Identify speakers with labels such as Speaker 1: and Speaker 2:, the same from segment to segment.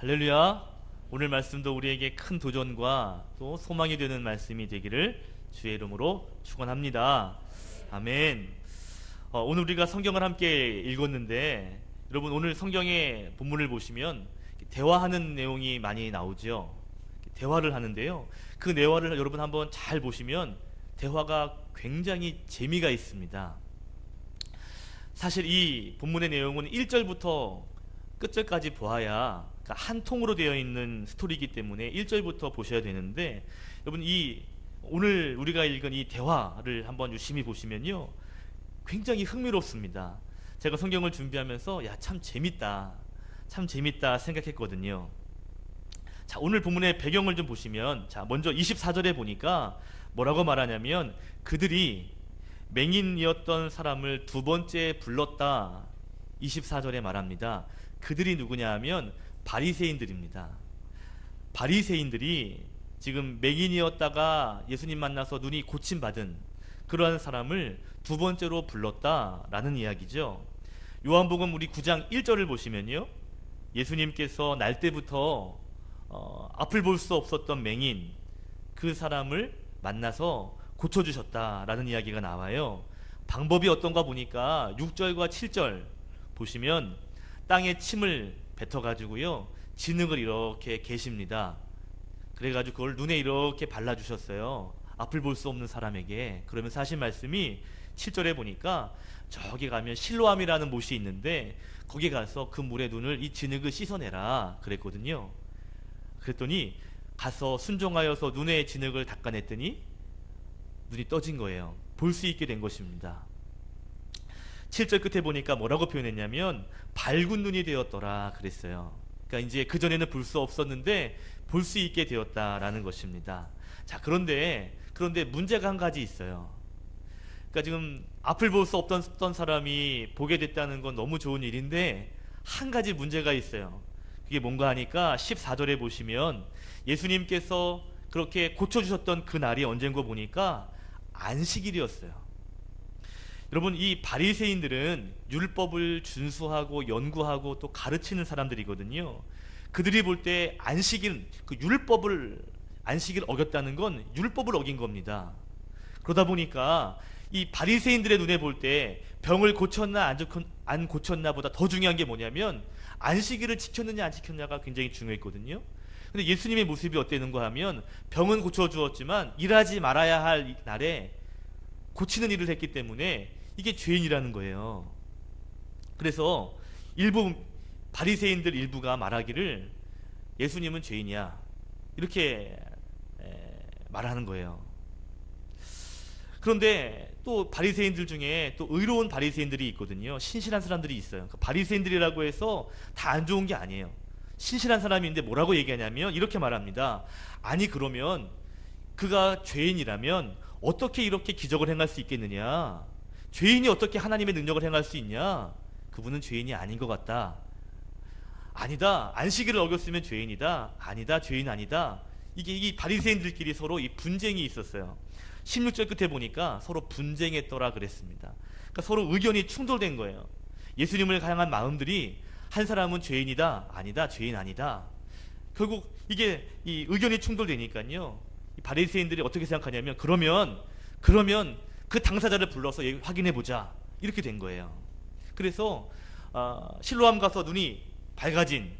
Speaker 1: 할렐루야. 오늘 말씀도 우리에게 큰 도전과 또 소망이 되는 말씀이 되기를 주의 이름으로 축원합니다. 아멘. 오늘 우리가 성경을 함께 읽었는데 여러분, 오늘 성경의 본문을 보시면 대화하는 내용이 많이 나오죠. 대화를 하는데요, 그 대화를 여러분 한번 잘 보시면 대화가 굉장히 재미가 있습니다. 사실 이 본문의 내용은 1절부터 끝절까지 보아야 한 통으로 되어 있는 스토리이기 때문에 1절부터 보셔야 되는데, 여러분 오늘 우리가 읽은 이 대화를 한번 유심히 보시면요, 굉장히 흥미롭습니다. 제가 성경을 준비하면서 참 재밌다 생각했거든요. 자, 오늘 본문의 배경을 좀 보시면, 자, 먼저 24절에 보니까 뭐라고 말하냐면, 그들이 맹인이었던 사람을 두 번째 불렀다, 24절에 말합니다. 그들이 누구냐 하면 바리새인들입니다. 바리새인들이 지금 맹인이었다가 예수님 만나서 눈이 고침받은 그러한 사람을 두 번째로 불렀다라는 이야기죠. 요한복음 우리 9장 1절을 보시면요, 예수님께서 날 때부터 앞을 볼 수 없었던 맹인, 그 사람을 만나서 고쳐주셨다라는 이야기가 나와요. 방법이 어떤가 보니까 6절과 7절 보시면 땅에 침을 뱉어가지고요, 진흙을 이렇게 계십니다. 그래가지고 그걸 눈에 이렇게 발라주셨어요, 앞을 볼 수 없는 사람에게. 그러면서 하신 말씀이 7절에 보니까 저기 가면 실로암이라는 못이 있는데 거기 가서 그 물에 눈을, 이 진흙을 씻어내라 그랬거든요. 그랬더니 가서 순종하여서 눈에 진흙을 닦아냈더니 눈이 떠진 거예요. 볼 수 있게 된 것입니다. 7절 끝에 보니까 뭐라고 표현했냐면 밝은 눈이 되었더라 그랬어요. 그러니까 이제 그전에는 볼 수 없었는데 볼 수 있게 되었다라는 것입니다. 자, 그런데 문제가 한 가지 있어요. 그러니까 지금 앞을 볼 수 없던 사람이 보게 됐다는 건 너무 좋은 일인데 한 가지 문제가 있어요. 그게 뭔가 하니까 14절에 보시면 예수님께서 그렇게 고쳐주셨던 그 날이 언젠가 보니까 안식일이었어요. 여러분, 이 바리새인들은 율법을 준수하고 연구하고 또 가르치는 사람들이거든요. 그들이 볼 때 안식일, 안식일 어겼다는 건 율법을 어긴 겁니다. 그러다 보니까 이 바리새인들의 눈에 볼 때 병을 고쳤나 안 고쳤나 보다 더 중요한 게 뭐냐면 안식일을 지켰느냐 안 지켰냐가 굉장히 중요했거든요. 근데 예수님의 모습이 어땠는가 하면 병은 고쳐주었지만 일하지 말아야 할 날에 고치는 일을 했기 때문에 이게 죄인이라는 거예요. 그래서 바리새인들 일부가 말하기를 예수님은 죄인이야, 이렇게 말하는 거예요. 그런데 또 바리새인들 중에 또 의로운 바리새인들이 있거든요. 신실한 사람들이 있어요. 바리새인들이라고 해서 다 안 좋은 게 아니에요. 신실한 사람인데 뭐라고 얘기하냐면 이렇게 말합니다. 아니, 그러면 그가 죄인이라면 어떻게 이렇게 기적을 행할 수 있겠느냐? 죄인이 어떻게 하나님의 능력을 행할 수 있냐? 그분은 죄인이 아닌 것 같다. 아니다, 안식일을 어겼으면 죄인이다. 아니다, 죄인 아니다. 이게 이 바리새인들끼리 서로 이 분쟁이 있었어요. 16절 끝에 보니까 서로 분쟁했더라 그랬습니다. 그러니까 서로 의견이 충돌된 거예요. 예수님을 향한 마음들이, 한 사람은 죄인이다, 아니다, 죄인 아니다. 결국 이게 이 의견이 충돌되니까요, 이 바리새인들이 어떻게 생각하냐면 그러면 그 당사자를 불러서 확인해 보자, 이렇게 된 거예요. 그래서 실로암 가서 눈이 밝아진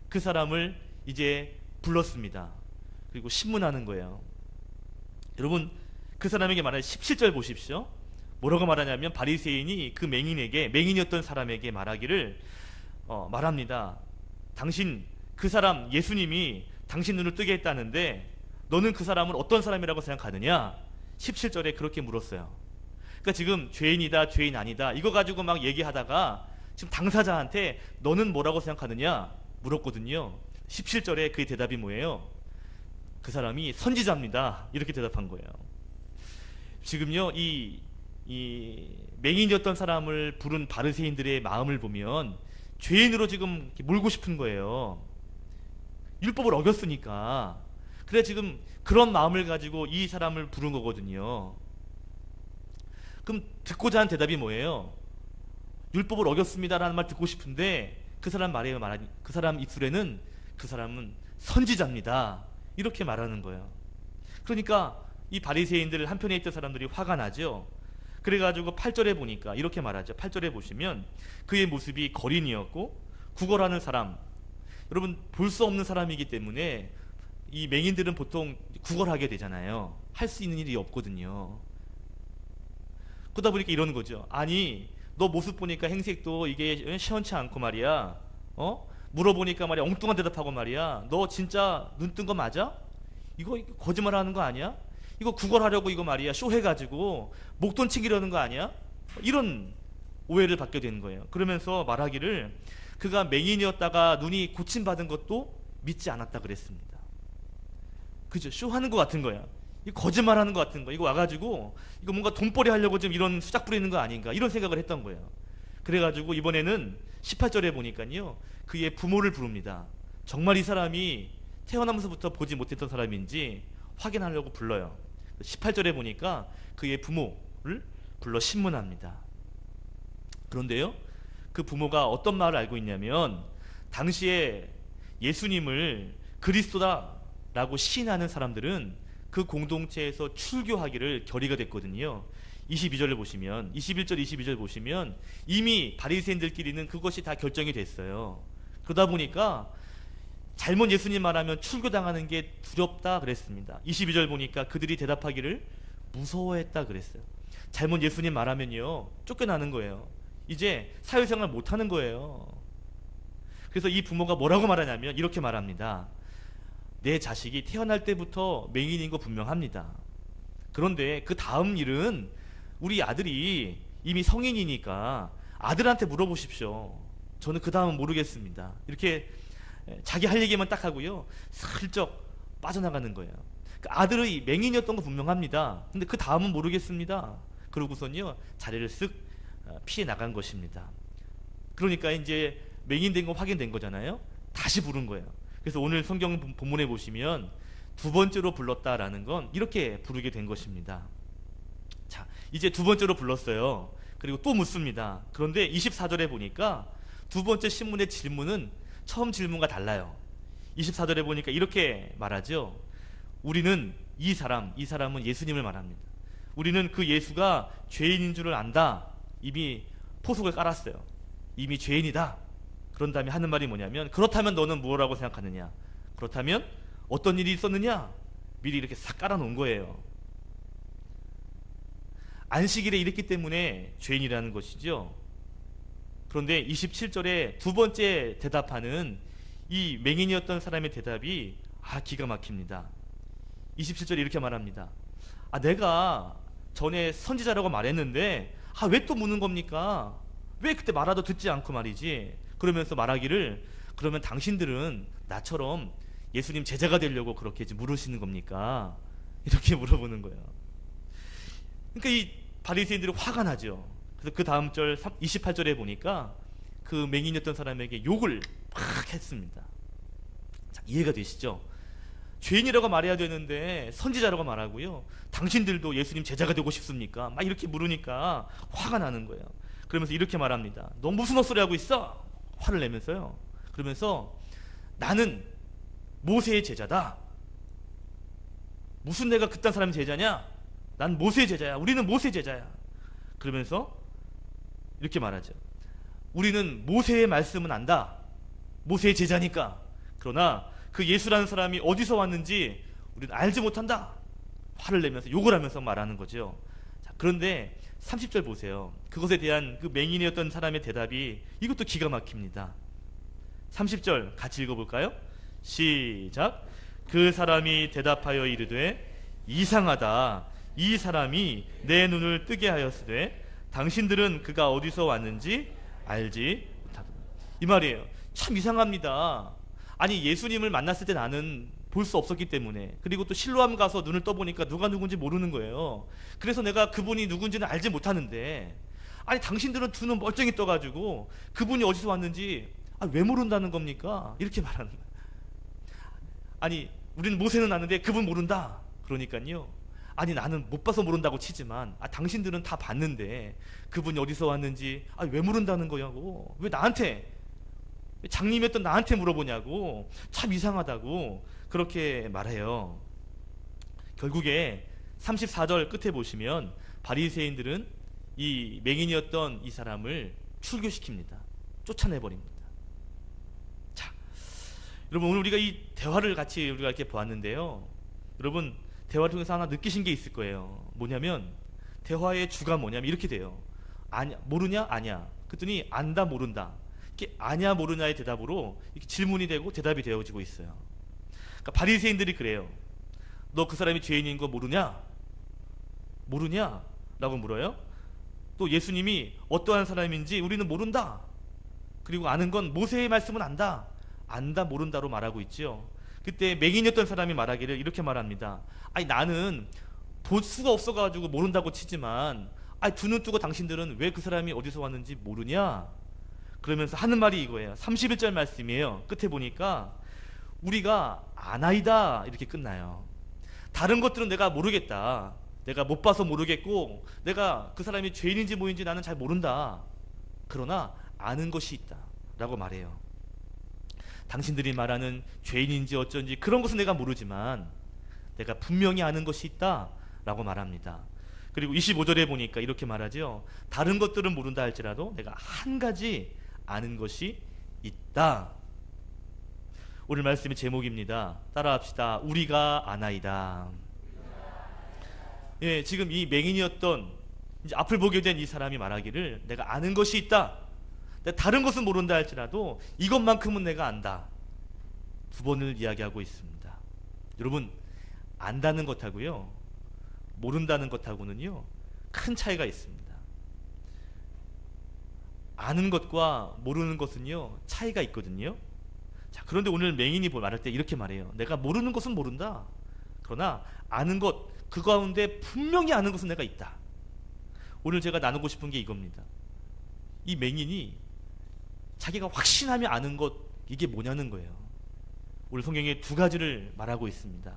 Speaker 1: 그 사람을 이제 불렀습니다. 그리고 신문하는 거예요. 여러분, 그 사람에게 말하는 17절 보십시오. 뭐라고 말하냐면 바리새인이 그 맹인이었던 사람에게 말합니다. 그 사람 예수님이 당신 눈을 뜨게 했다는데 너는 그 사람을 어떤 사람이라고 생각하느냐? 17절에 그렇게 물었어요. 그러니까 지금 죄인이다, 죄인 아니다, 이거 가지고 막 얘기하다가 지금 당사자한테 너는 뭐라고 생각하느냐 물었거든요. 17절에 그의 대답이 뭐예요? 그 사람이 선지자입니다, 이렇게 대답한 거예요. 지금요, 이 맹인이었던 사람을 부른 바리새인들의 마음을 보면 죄인으로 지금 몰고 싶은 거예요. 율법을 어겼으니까. 그래, 지금 그런 마음을 가지고 이 사람을 부른 거거든요. 그럼 듣고자 한 대답이 뭐예요? 율법을 어겼습니다라는 말 듣고 싶은데 그 사람 입술에는 그 사람은 선지자입니다. 이렇게 말하는 거예요. 그러니까 이 바리새인들 한편에 있던 사람들이 화가 나죠. 그래가지고 8절에 보니까 이렇게 말하죠. 8절에 보시면 그의 모습이 거린이었고 구걸하는 사람, 여러분 볼 수 없는 사람이기 때문에 이 맹인들은 보통 구걸하게 되잖아요. 할 수 있는 일이 없거든요. 그러다 보니까 이러는 거죠. 아니 너 모습 보니까 행색도 이게 시원치 않고 말이야. 물어보니까 말이야 엉뚱한 대답하고 말이야. 너 진짜 눈 뜬 거 맞아? 이거 거짓말하는 거 아니야? 이거 구걸하려고 이거 말이야 쇼 해가지고 목돈 챙기려는 거 아니야? 이런 오해를 받게 되는 거예요. 그러면서 말하기를 그가 맹인이었다가 눈이 고침받은 것도 믿지 않았다 그랬습니다. 그죠? 쇼하는 것 같은 거야. 이거 거짓말하는 것 같은 거. 이거 와가지고 이거 뭔가 돈벌이 하려고 좀 이런 수작 부리는 거 아닌가 이런 생각을 했던 거예요. 그래가지고 이번에는 18절에 보니까요 그의 부모를 부릅니다. 정말 이 사람이 태어나면서부터 보지 못했던 사람인지 확인하려고 불러요. 18절에 보니까 그의 부모를 불러 신문합니다. 그런데요 그 부모가 어떤 말을 알고 있냐면 당시에 예수님을 그리스도다라고 시인하는 사람들은 그 공동체에서 출교하기를 결의가 됐거든요. 22절을 보시면 21절 22절 보시면 이미 바리새인들끼리는 그것이 다 결정이 됐어요. 그러다 보니까 잘못 예수님 말하면 출교당하는 게 두렵다 그랬습니다. 22절 보니까 그들이 대답하기를 무서워했다 그랬어요. 잘못 예수님 말하면요 쫓겨나는 거예요. 이제 사회생활 못하는 거예요. 그래서 이 부모가 뭐라고 말하냐면 이렇게 말합니다. 내 자식이 태어날 때부터 맹인인 거 분명합니다. 그런데 그 다음 일은 우리 아들이 이미 성인이니까 아들한테 물어보십시오. 저는 그 다음은 모르겠습니다. 이렇게 자기 할 얘기만 딱 하고요 슬쩍 빠져나가는 거예요. 그러니까 아들의 맹인이었던 거 분명합니다. 근데 그 다음은 모르겠습니다. 그러고선요 자리를 쓱 피해 나간 것입니다. 그러니까 이제 맹인된 거 확인된 거잖아요. 다시 부른 거예요. 그래서 오늘 성경 본문에 보시면 두 번째로 불렀다라는 건 이렇게 부르게 된 것입니다. 자, 이제 두 번째로 불렀어요. 그리고 또 묻습니다. 그런데 24절에 보니까 두 번째 신문의 질문은 처음 질문과 달라요. 24절에 보니까 이렇게 말하죠. 우리는 이 사람은 예수님을 말합니다. 우리는 그 예수가 죄인인 줄을 안다. 이미 포석을 깔았어요. 이미 죄인이다. 그런 다음에 하는 말이 뭐냐면 그렇다면 너는 뭐라고 생각하느냐? 그렇다면 어떤 일이 있었느냐? 미리 이렇게 싹 깔아놓은 거예요. 안식일에 이랬기 때문에 죄인이라는 것이죠. 그런데 27절에 두 번째 대답하는 이 맹인이었던 사람의 대답이 기가 막힙니다. 27절에 이렇게 말합니다. 내가 전에 선지자라고 말했는데 왜 또 묻는 겁니까? 왜 그때 말하도 듣지 않고 말이지? 그러면서 말하기를 그러면 당신들은 나처럼 예수님 제자가 되려고 그렇게 물으시는 겁니까? 이렇게 물어보는 거예요. 그러니까 이 바리새인들이 화가 나죠. 그래서 그 다음 절 28절에 보니까 그 맹인이었던 사람에게 욕을 막 했습니다. 자, 이해가 되시죠? 죄인이라고 말해야 되는데 선지자라고 말하고요. 당신들도 예수님 제자가 되고 싶습니까? 막 이렇게 물으니까 화가 나는 거예요. 그러면서 이렇게 말합니다. 너 무슨 헛소리 하고 있어? 화를 내면서요. 그러면서 나는 모세의 제자다. 무슨 내가 그딴 사람이 제자냐? 난 모세의 제자야. 우리는 모세의 제자야. 그러면서 이렇게 말하죠. 우리는 모세의 말씀은 안다. 모세의 제자니까. 그러나 그 예수라는 사람이 어디서 왔는지 우리는 알지 못한다. 화를 내면서 욕을 하면서 말하는 거죠. 자, 그런데 30절 보세요. 그것에 대한 그 맹인이었던 사람의 대답이 이것도 기가 막힙니다. 30절 같이 읽어볼까요? 시작. 그 사람이 대답하여 이르되 이상하다. 이 사람이 내 눈을 뜨게 하였으되 당신들은 그가 어디서 왔는지 알지 못하다. 이 말이에요. 참 이상합니다. 아니 예수님을 만났을 때 나는 볼 수 없었기 때문에, 그리고 또 실로암 가서 눈을 떠보니까 누가 누군지 모르는 거예요. 그래서 내가 그분이 누군지는 알지 못하는데, 아니 당신들은 두 눈 멀쩡히 떠가지고 그분이 어디서 왔는지 왜 모른다는 겁니까? 이렇게 말하는 거예요. 아니 우리는 모세는 아는데 그분 모른다. 그러니까요, 아니 나는 못 봐서 모른다고 치지만 당신들은 다 봤는데 그분이 어디서 왔는지 왜 모른다는 거냐고. 왜 나한테 장님이었던 나한테 물어보냐고, 참 이상하다고 그렇게 말해요. 결국에 34절 끝에 보시면 바리새인들은 이 맹인이었던 이 사람을 출교시킵니다. 쫓아내버립니다. 자, 여러분, 오늘 우리가 이 대화를 같이 우리가 이렇게 보았는데요. 여러분, 대화를 통해서 하나 느끼신 게 있을 거예요. 뭐냐면 대화의 주가 뭐냐면 이렇게 돼요. 아냐, 모르냐, 아냐. 그랬더니 안다, 모른다. 이렇게 아냐, 모르냐의 대답으로 이렇게 질문이 되고 대답이 되어지고 있어요. 그러니까 바리새인들이 그래요. 너 그 사람이 죄인인 거 모르냐? 모르냐? 라고 물어요. 또 예수님이 어떠한 사람인지 우리는 모른다. 그리고 아는 건 모세의 말씀은 안다. 안다, 모른다로 말하고 있죠. 그때 맹인이었던 사람이 말하기를 이렇게 말합니다. 아니, 나는 볼 수가 없어가지고 모른다고 치지만, 아니, 두 눈 뜨고 당신들은 왜 그 사람이 어디서 왔는지 모르냐? 그러면서 하는 말이 이거예요. 31절 말씀이에요. 끝에 보니까 우리가 아나이다 이렇게 끝나요. 다른 것들은 내가 모르겠다. 내가 못 봐서 모르겠고, 내가 그 사람이 죄인인지 뭐인지 나는 잘 모른다. 그러나 아는 것이 있다 라고 말해요. 당신들이 말하는 죄인인지 어쩐지 그런 것은 내가 모르지만 내가 분명히 아는 것이 있다 라고 말합니다. 그리고 25절에 보니까 이렇게 말하죠. 다른 것들은 모른다 할지라도 내가 한 가지 아는 것이 있다. 오늘 말씀의 제목입니다. 따라합시다. 우리가 아나이다. 예, 지금 이 맹인이었던 이제 앞을 보게 된 이 사람이 말하기를 내가 아는 것이 있다. 내가 다른 것은 모른다 할지라도 이것만큼은 내가 안다. 두 번을 이야기하고 있습니다. 여러분, 안다는 것하고요, 모른다는 것하고는요, 큰 차이가 있습니다. 아는 것과 모르는 것은요, 차이가 있거든요. 자, 그런데 오늘 맹인이 말할 때 이렇게 말해요. 내가 모르는 것은 모른다. 그러나 아는 것, 그 가운데 분명히 아는 것은 내가 있다. 오늘 제가 나누고 싶은 게 이겁니다. 이 맹인이 자기가 확신하며 아는 것, 이게 뭐냐는 거예요. 오늘 성경에 두 가지를 말하고 있습니다.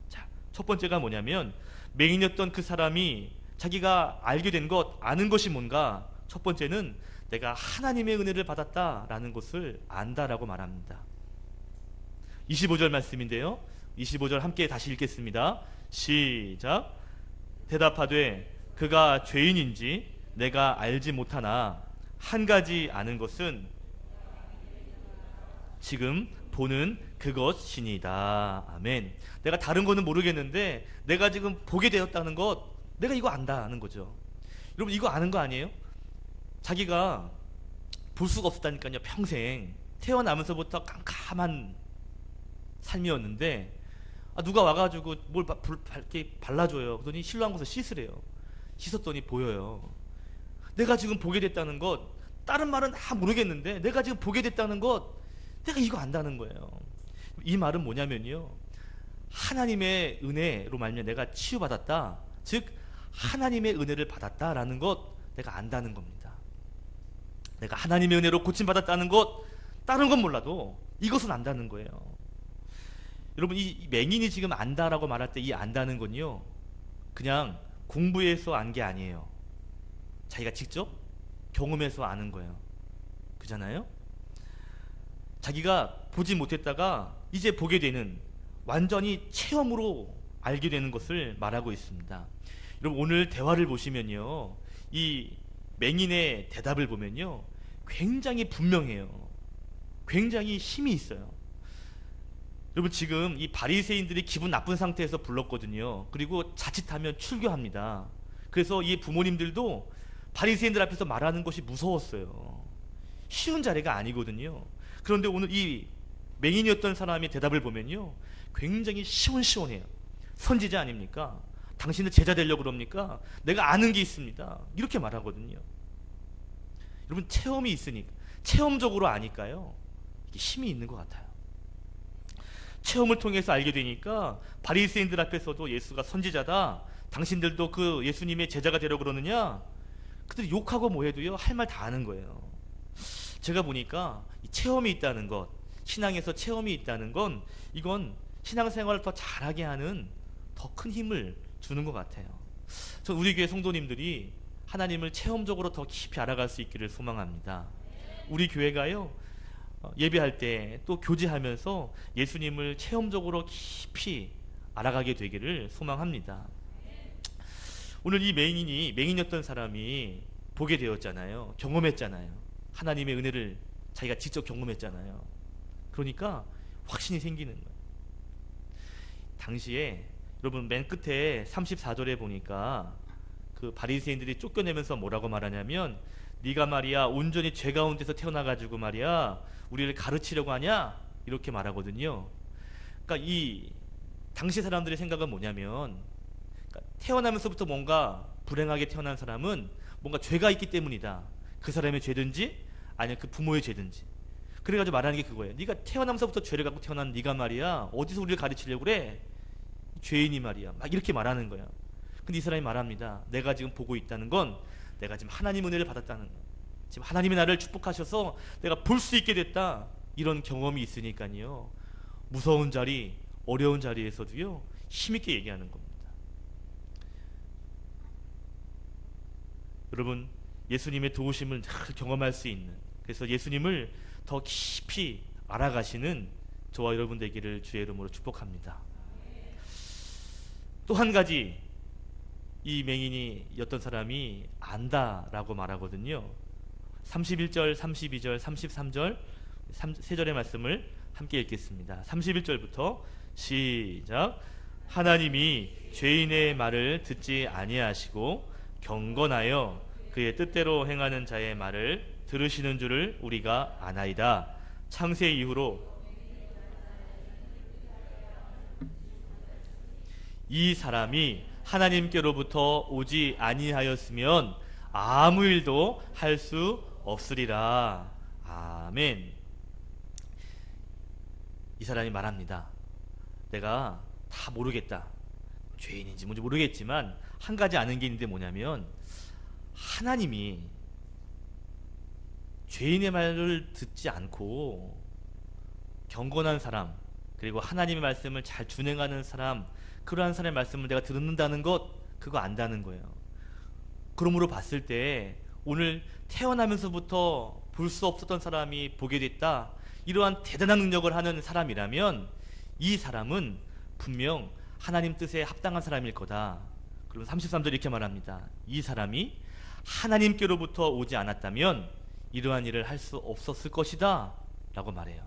Speaker 1: 자, 첫 번째가 뭐냐면 맹인이었던 그 사람이 자기가 알게 된 것, 아는 것이 뭔가. 첫 번째는 내가 하나님의 은혜를 받았다라는 것을 안다라고 말합니다. 25절 말씀인데요. 25절 함께 다시 읽겠습니다. 시작. 대답하되 그가 죄인인지 내가 알지 못하나 한 가지 아는 것은 지금 보는 그것이니이다. 아멘. 내가 다른 거는 모르겠는데 내가 지금 보게 되었다는 것, 내가 이거 안다는 거죠. 여러분, 이거 아는 거 아니에요? 자기가 볼 수가 없었다니까요. 평생 태어나면서부터 깜깜한 삶이었는데 누가 와가지고 뭘 이렇게 발라줘요. 그러더니 실로한 곳을 씻으래요. 씻었더니 보여요. 내가 지금 보게 됐다는 것, 다른 말은 다 모르겠는데 내가 지금 보게 됐다는 것, 내가 이거 안다는 거예요. 이 말은 뭐냐면요, 하나님의 은혜로 말미암아 내가 치유받았다, 즉 하나님의 은혜를 받았다라는 것, 내가 안다는 겁니다. 내가 하나님의 은혜로 고침받았다는 것, 다른 건 몰라도 이것은 안다는 거예요. 여러분, 이 맹인이 지금 안다라고 말할 때 이 안다는 건요, 그냥 공부해서 안 게 아니에요. 자기가 직접 경험해서 아는 거예요. 그잖아요? 자기가 보지 못했다가 이제 보게 되는, 완전히 체험으로 알게 되는 것을 말하고 있습니다. 여러분, 오늘 대화를 보시면요, 이 맹인의 대답을 보면요, 굉장히 분명해요. 굉장히 힘이 있어요. 여러분, 지금 이 바리새인들이 기분 나쁜 상태에서 불렀거든요. 그리고 자칫하면 출교합니다. 그래서 이 부모님들도 바리새인들 앞에서 말하는 것이 무서웠어요. 쉬운 자리가 아니거든요. 그런데 오늘 이 맹인이었던 사람의 대답을 보면요, 굉장히 시원시원해요. 선지자 아닙니까? 당신은 제자 되려고 그럽니까? 내가 아는 게 있습니다. 이렇게 말하거든요. 여러분, 체험이 있으니까, 체험적으로 아니까요, 이게 힘이 있는 것 같아요. 체험을 통해서 알게 되니까 바리새인들 앞에서도 예수가 선지자다, 당신들도 그 예수님의 제자가 되려고 그러느냐, 그들이 욕하고 뭐해도요, 할 말 다 하는 거예요. 제가 보니까 이 체험이 있다는 것, 신앙에서 체험이 있다는 건, 이건 신앙생활을 더 잘하게 하는 더 큰 힘을 주는 것 같아요. 전 우리 교회 성도님들이 하나님을 체험적으로 더 깊이 알아갈 수 있기를 소망합니다. 우리 교회가요, 예배할 때 또 교제하면서 예수님을 체험적으로 깊이 알아가게 되기를 소망합니다. 오늘 이 맹인이었던 사람이 보게 되었잖아요. 경험했잖아요. 하나님의 은혜를 자기가 직접 경험했잖아요. 그러니까 확신이 생기는 거예요. 당시에 여러분 맨 끝에 34절에 보니까 그 바리새인들이 쫓겨내면서 뭐라고 말하냐면, 네가 말이야 온전히 죄 가운데서 태어나가지고 말이야 우리를 가르치려고 하냐, 이렇게 말하거든요. 그러니까 이 당시 사람들의 생각은 뭐냐면, 그러니까 태어나면서부터 뭔가 불행하게 태어난 사람은 뭔가 죄가 있기 때문이다. 그 사람의 죄든지 아니면 그 부모의 죄든지. 그래가지고 말하는 게 그거예요. 네가 태어나면서부터 죄를 갖고 태어난 네가 말이야 어디서 우리를 가르치려고 그래, 죄인이 말이야, 막 이렇게 말하는 거야. 근데 이 사람이 말합니다. 내가 지금 보고 있다는 건 내가 지금 하나님 은혜를 받았다는 거야. 지금 하나님이 나를 축복하셔서 내가 볼 수 있게 됐다. 이런 경험이 있으니까요, 무서운 자리, 어려운 자리에서도요 힘있게 얘기하는 겁니다. 여러분, 예수님의 도우심을 늘 경험할 수 있는, 그래서 예수님을 더 깊이 알아가시는 저와 여러분 되기를 주의 이름으로 축복합니다. 또 한 가지, 이 맹인이었던 사람이 안다라고 말하거든요. 31절, 32절, 33절 세 절의 말씀을 함께 읽겠습니다. 31절부터 시작. 하나님이 죄인의 말을 듣지 아니하시고 경건하여 그의 뜻대로 행하는 자의 말을 들으시는 줄을 우리가 아나이다. 창세 이후로 이 사람이 하나님께로부터 오지 아니하였으면 아무 일도 할 수 없으리라. 아멘. 이 사람이 말합니다. 내가 다 모르겠다. 죄인인지 뭔지 모르겠지만 한 가지 아는 게 있는데 뭐냐면, 하나님이 죄인의 말을 듣지 않고 경건한 사람, 그리고 하나님의 말씀을 잘 준행하는 사람, 그러한 사람의 말씀을 내가 듣는다는 것, 그거 안다는 거예요. 그러므로 봤을 때 오늘 태어나면서부터 볼 수 없었던 사람이 보게 됐다, 이러한 대단한 능력을 하는 사람이라면 이 사람은 분명 하나님 뜻에 합당한 사람일 거다. 그럼 33절 이렇게 말합니다. 이 사람이 하나님께로부터 오지 않았다면 이러한 일을 할 수 없었을 것이다 라고 말해요.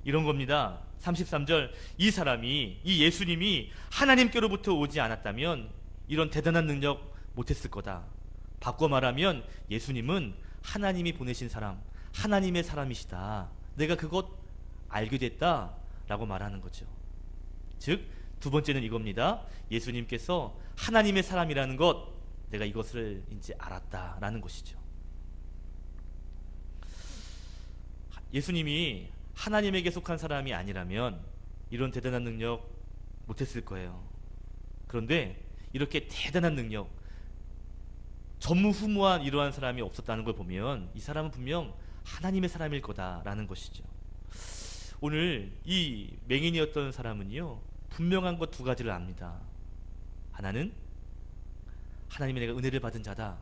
Speaker 1: 이런 겁니다. 33절, 이 사람이, 이 예수님이 하나님께로부터 오지 않았다면 이런 대단한 능력 못했을 거다. 바꿔 말하면 예수님은 하나님이 보내신 사람, 하나님의 사람이시다. 내가 그것 알게 됐다 라고 말하는 거죠. 즉, 두 번째는 이겁니다. 예수님께서 하나님의 사람이라는 것, 내가 이것을 이제 알았다라는 것이죠. 예수님이 하나님에게 속한 사람이 아니라면 이런 대단한 능력 못했을 거예요. 그런데 이렇게 대단한 능력, 전무후무한 이러한 사람이 없었다는 걸 보면 이 사람은 분명 하나님의 사람일 거다라는 것이죠. 오늘 이 맹인이었던 사람은요, 분명한 것 두 가지를 압니다. 하나는 하나님이 내가 은혜를 받은 자다.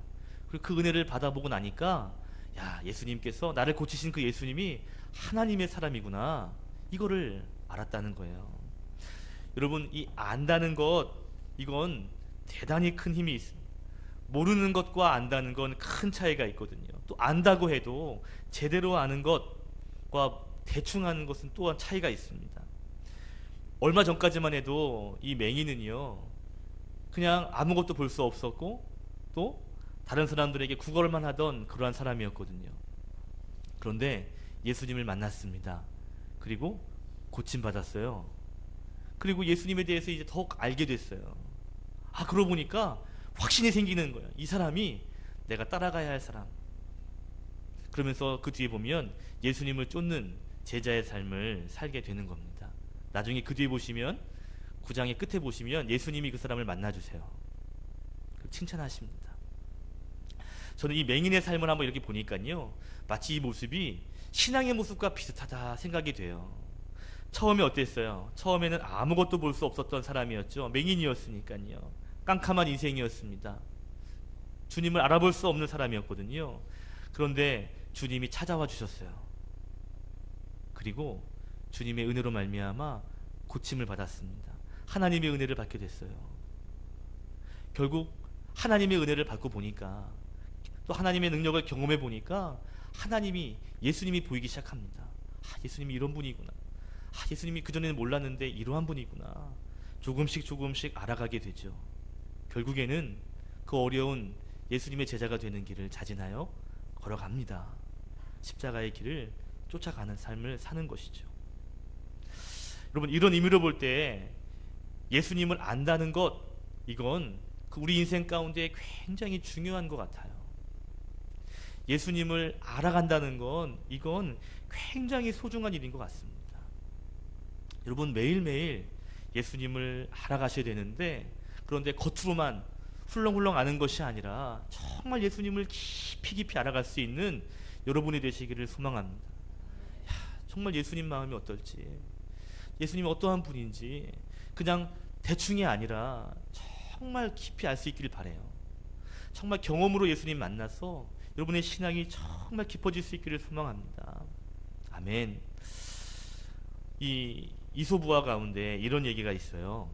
Speaker 1: 그리고 그 은혜를 받아보고 나니까, 야, 예수님께서 나를 고치신 그 예수님이 하나님의 사람이구나, 이거를 알았다는 거예요. 여러분, 이 안다는 것, 이건 대단히 큰 힘이 있습니다. 모르는 것과 안다는 건 큰 차이가 있거든요. 또 안다고 해도 제대로 아는 것과 대충 아는 것은 또한 차이가 있습니다. 얼마 전까지만 해도 이 맹인은요, 그냥 아무것도 볼 수 없었고 또 다른 사람들에게 구걸만 하던 그러한 사람이었거든요. 그런데 예수님을 만났습니다. 그리고 고침받았어요. 그리고 예수님에 대해서 이제 더욱 알게 됐어요. 아, 그러고 보니까 확신이 생기는 거예요. 이 사람이 내가 따라가야 할 사람. 그러면서 그 뒤에 보면 예수님을 쫓는 제자의 삶을 살게 되는 겁니다. 나중에 그 뒤에 보시면 9장의 끝에 보시면 예수님이 그 사람을 만나주세요. 칭찬하십니다. 저는 이 맹인의 삶을 한번 이렇게 보니까요, 마치 이 모습이 신앙의 모습과 비슷하다 생각이 돼요. 처음에 어땠어요? 처음에는 아무것도 볼 수 없었던 사람이었죠. 맹인이었으니까요. 깜깜한 인생이었습니다. 주님을 알아볼 수 없는 사람이었거든요. 그런데 주님이 찾아와 주셨어요. 그리고 주님의 은혜로 말미암아 고침을 받았습니다. 하나님의 은혜를 받게 됐어요. 결국 하나님의 은혜를 받고 보니까, 또 하나님의 능력을 경험해 보니까 예수님이 보이기 시작합니다. 예수님이 이런 분이구나. 예수님이 그전에는 몰랐는데 이러한 분이구나. 조금씩 알아가게 되죠. 결국에는 그 어려운 예수님의 제자가 되는 길을 자진하여 걸어갑니다. 십자가의 길을 쫓아가는 삶을 사는 것이죠. 여러분, 이런 의미로 볼 때 예수님을 안다는 것, 이건 우리 인생 가운데 굉장히 중요한 것 같아요. 예수님을 알아간다는 건, 이건 굉장히 소중한 일인 것 같습니다. 여러분, 매일매일 예수님을 알아가셔야 되는데, 그런데 겉으로만 훌렁훌렁 아는 것이 아니라 정말 예수님을 깊이 알아갈 수 있는 여러분이 되시기를 소망합니다. 정말 예수님 마음이 어떨지, 예수님이 어떠한 분인지 그냥 대충이 아니라 정말 깊이 알 수 있기를 바라요. 정말 경험으로 예수님 만나서 여러분의 신앙이 정말 깊어질 수 있기를 소망합니다. 아멘. 이 이솝우화 가운데 이런 얘기가 있어요.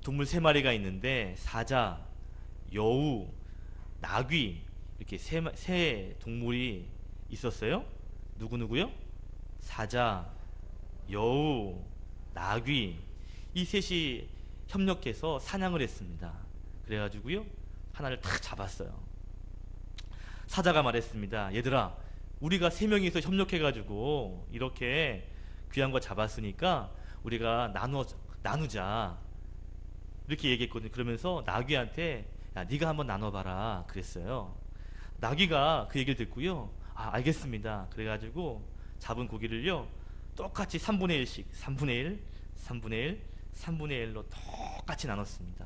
Speaker 1: 동물 3마리가 있는데 사자, 여우, 나귀, 이렇게 세 동물이 있었어요. 누구누구요? 사자, 여우, 나귀, 이 셋이 협력해서 사냥을 했습니다. 그래가지고요, 하나를 탁 잡았어요. 사자가 말했습니다. 얘들아, 우리가 3명이서 협력해가지고 이렇게 귀한 거 잡았으니까 우리가 나누자, 이렇게 얘기했거든요. 그러면서 나귀한테, 야, 네가 한번 나눠봐라 그랬어요. 나귀가 그 얘기를 듣고요, 알겠습니다. 그래가지고 잡은 고기를요, 똑같이 3분의 1씩 3분의 1, 3분의 1, 3분의 1로 똑같이 나눴습니다.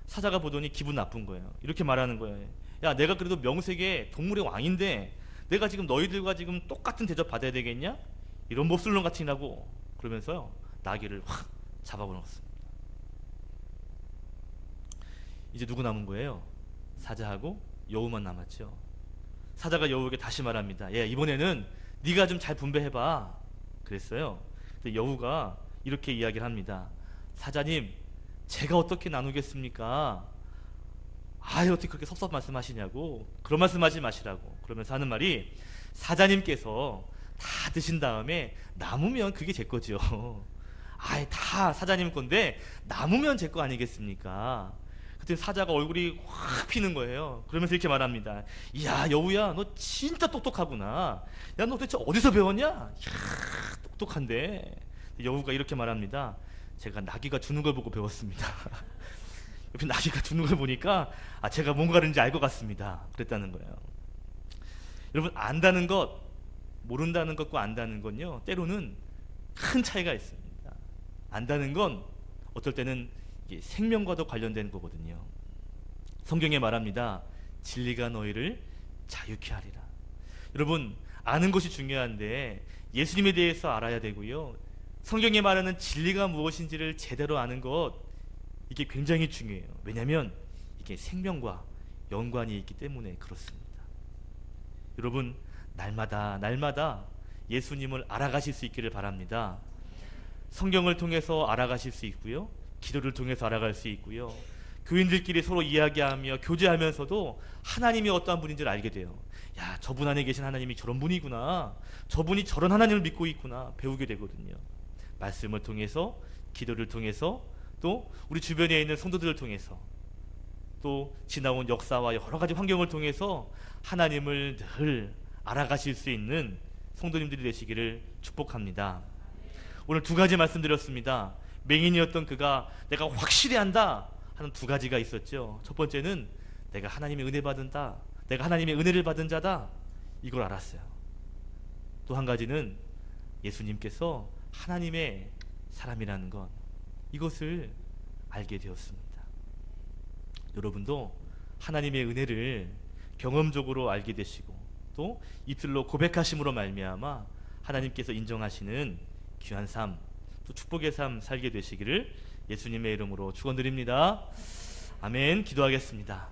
Speaker 1: 사자가 보더니 기분 나쁜 거예요. 이렇게 말하는 거예요. 야, 내가 그래도 명색의 동물의 왕인데 내가 지금 너희들과 지금 똑같은 대접 받아야 되겠냐? 이런 몹쓸놈 같으냐고. 그러면서요, 나귀를 확 잡아버렸습니다. 이제 누구 남은 거예요? 사자하고 여우만 남았죠. 사자가 여우에게 다시 말합니다. 이번에는 네가 좀 잘 분배해봐 그랬어요. 근데 여우가 이렇게 이야기를 합니다. 사자님, 제가 어떻게 나누겠습니까? 어떻게 그렇게 섭섭 말씀하시냐고. 그런 말씀하지 마시라고. 그러면서 하는 말이, 사자님께서 다 드신 다음에 남으면 그게 제 거죠. 다 사자님 건데 남으면 제 거 아니겠습니까? 그때 사자가 얼굴이 확 피는 거예요. 그러면서 이렇게 말합니다. 이야, 여우야, 너 진짜 똑똑하구나. 야, 너 도대체 어디서 배웠냐? 이야, 똑똑한데. 여우가 이렇게 말합니다. 제가 나귀가 주는 걸 보고 배웠습니다. 옆에 나귀가 주는 걸 보니까 제가 뭔가를 이제 알 것 같습니다. 그랬다는 거예요. 여러분, 안다는 것, 모른다는 것과 안다는 건요, 때로는 큰 차이가 있습니다. 안다는 건 어떨 때는 생명과도 관련된 거거든요. 성경에 말합니다. 진리가 너희를 자유케 하리라. 여러분, 아는 것이 중요한데 예수님에 대해서 알아야 되고요, 성경에 말하는 진리가 무엇인지를 제대로 아는 것, 이게 굉장히 중요해요. 왜냐하면 이게 생명과 연관이 있기 때문에 그렇습니다. 여러분, 날마다 예수님을 알아가실 수 있기를 바랍니다. 성경을 통해서 알아가실 수 있고요, 기도를 통해서 알아갈 수 있고요, 교인들끼리 서로 이야기하며 교제하면서도 하나님이 어떠한 분인지를 알게 돼요. 야, 저분 안에 계신 하나님이 저런 분이구나, 저분이 저런 하나님을 믿고 있구나, 배우게 되거든요. 말씀을 통해서, 기도를 통해서, 또 우리 주변에 있는 성도들을 통해서, 또 지나온 역사와 여러 가지 환경을 통해서 하나님을 늘 알아가실 수 있는 성도님들이 되시기를 축복합니다. 오늘 2가지 말씀드렸습니다. 맹인이었던 그가 내가 확실히 안다 하는 2가지가 있었죠. 첫 번째는 내가 하나님의 은혜 받은다, 내가 하나님의 은혜를 받은 자다, 이걸 알았어요. 또 한 가지는 예수님께서 하나님의 사람이라는 것, 이것을 알게 되었습니다. 여러분도 하나님의 은혜를 경험적으로 알게 되시고, 또 입술로 고백하심으로 말미암아 하나님께서 인정하시는 귀한 삶, 또 축복의 삶 살게 되시기를 예수님의 이름으로 축원드립니다. 아멘. 기도하겠습니다.